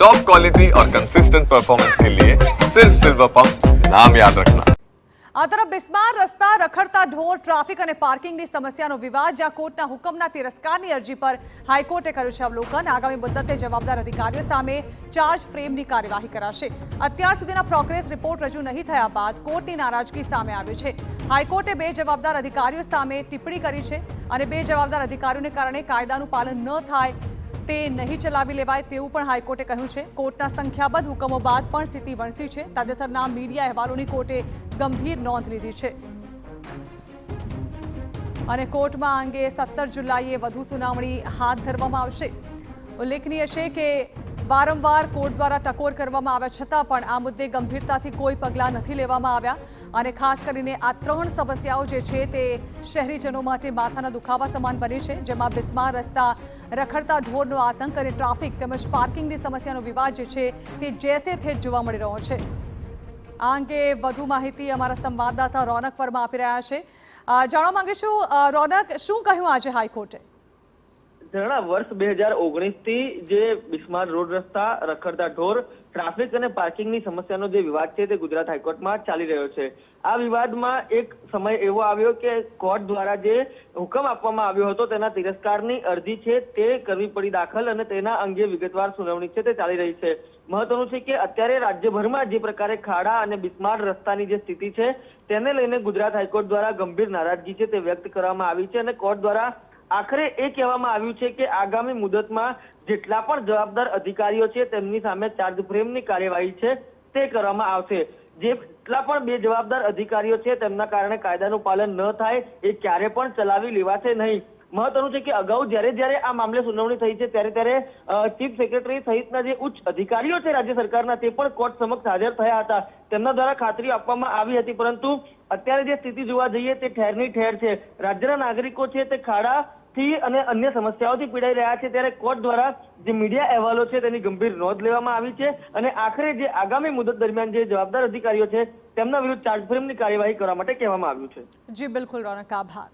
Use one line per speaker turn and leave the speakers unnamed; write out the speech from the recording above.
Top quality और consistent performance के लिए सिर्फ सिल्वर पंप नाम याद रखना।
આ તરફ બિસ્માર રસ્તા રખડતા ઢોર ટ્રાફિક અને પાર્કિંગની સમસ્યાનો વિવાદ જ્યાં કોર્ટના હુકમના તિરસ્કારની અરજી પર હાઈકોર્ટે કર્યું છે અવલોકન। આગામી મુદ્દતે જવાબદાર અધિકારીઓ સામે ચાર્જ ફ્રેમની કાર્યવાહી કરાશે। અત્યાર સુધીના પ્રોગ્રેસ રિપોર્ટ રજૂ નહીં થયા બાદ કોર્ટની નારાજગી સામે આવી છે। હાઈકોર્ટે બે જવાબદાર અધિકારીઓ સામે ટિપ્પણી કરી છે અને બે જવાબદાર અધિકારીઓને કારણે કાયદાનું પાલન ન થાય તે નહીં ચલાવી લેવાય તેવું પણ હાઈકોર્ટે કહ્યું છે। કોર્ટના સંખ્યાબદ્ધ હુકમો બાદ પણ સ્થિતિ વણસી છે। તાજેતરના મીડિયા અહેવાલોની કોર્ટે ગંભીર નોંધ લીધી છે અને કોર્ટમાં આ અંગે 17 જુલાઈએ વધુ સુનાવણી હાથ ધરવામાં આવશે। ઉલ્લેખનીય છે કે વારંવાર કોર્ટ દ્વારા ટકોર કરવામાં આવ્યા છતાં પણ આ મુદ્દે ગંભીરતાથી કોઈ પગલાં નથી લેવામાં આવ્યા અને ખાસ કરીને આ ત્રણ સમસ્યાઓ જે છે તે શહેરીજનો માટે માથાના દુખાવા સમાન બની છે, જેમાં બિસ્માર રસ્તા રખડતા ઢોરનો આતંક અને ટ્રાફિક તેમજ પાર્કિંગની સમસ્યાનો વિવાદ જે છે તે જેસે તે જોવા મળી રહ્યો છે। આ અંગે વધુ માહિતી અમારા સંવાદદાતા રોનક વર્મા આપી રહ્યા છે। જાણવા માંગીશું રોનક, શું કહ્યું આજે હાઈકોર્ટે?
વર્ષ 2019 થી જે બિસ્માર રોડ રસ્તા રખડતા ઢોર ટ્રાફિક અને પાર્કિંગની સમસ્યાનો જે વિવાદ છે તે ગુજરાત હાઈકોર્ટમાં ચાલી રહ્યો છે। આ વિવાદમાં એક સમય એવો આવ્યો કે કોર્ટ દ્વારા જે હુકમ આપવામાં આવ્યો હતો તેના તિરસ્કારની અરજી છે તે કરવી પડી દાખલ અને તેના અંગે વિગતવાર સુનાવણી છે તે ચાલી રહી છે। મહત્વનું છે કે અત્યારે રાજ્યભરમાં જે પ્રકારે ખાડા અને બિસ્માર રસ્તાની જે સ્થિતિ છે તેને લઈને ગુજરાત હાઈકોર્ટ દ્વારા ગંભીર નારાજગી છે તે વ્યક્ત કરવામાં આવી છે અને કોર્ટ દ્વારા આખરે એ કહેવામાં આવ્યું છે કે આગામી મુદતમાં જેટલા પણ જવાબદાર અધિકારીઓ છે તેમની સામે ચાર્જ ફ્રેમની કાર્યવાહી છે તે કરવામાં આવશે। જેટલા પણ બે જવાબદાર અધિકારીઓ છે તેમના કારણે કાયદાનું પાલન ન થાય એ ક્યારે પણ ચલાવી લેવાશે નહીં। મહત્વનું છે કે અગાઉ જ્યારે આ મામલે સુનાવણી થઈ છે ત્યારે ચીફ સેક્રેટરી સહિતના જે ઉચ્ચ અધિકારીઓ છે રાજ્ય સરકારના તે પણ કોર્ટ સમક્ષ હાજર થયા હતા। તેમના દ્વારા ખાતરી આપવામાં આવી હતી, પરંતુ અત્યારે જે સ્થિતિ જોવા જઈએ તે ઠેરની ઠેર છે। રાજ્યના નાગરિકો છે તે ખાડા થી અને અન્ય સમસ્યાઓથી પીડાઈ રહ્યા છે, ત્યારે કોર્ટ દ્વારા જે મીડિયા અહેવાલો છે તેની ગંભીર નોંધ લેવામાં આવી છે અને આખરે જે આગામી મુદત દરમિયાન જે જવાબદાર અધિકારીઓ છે તેમના વિરુદ્ધ ચાર્જ ફ્રેમની કાર્યવાહી કરવા માટે કહેવામાં આવ્યું છે।
જી બિલકુલ રોનક, આભાર।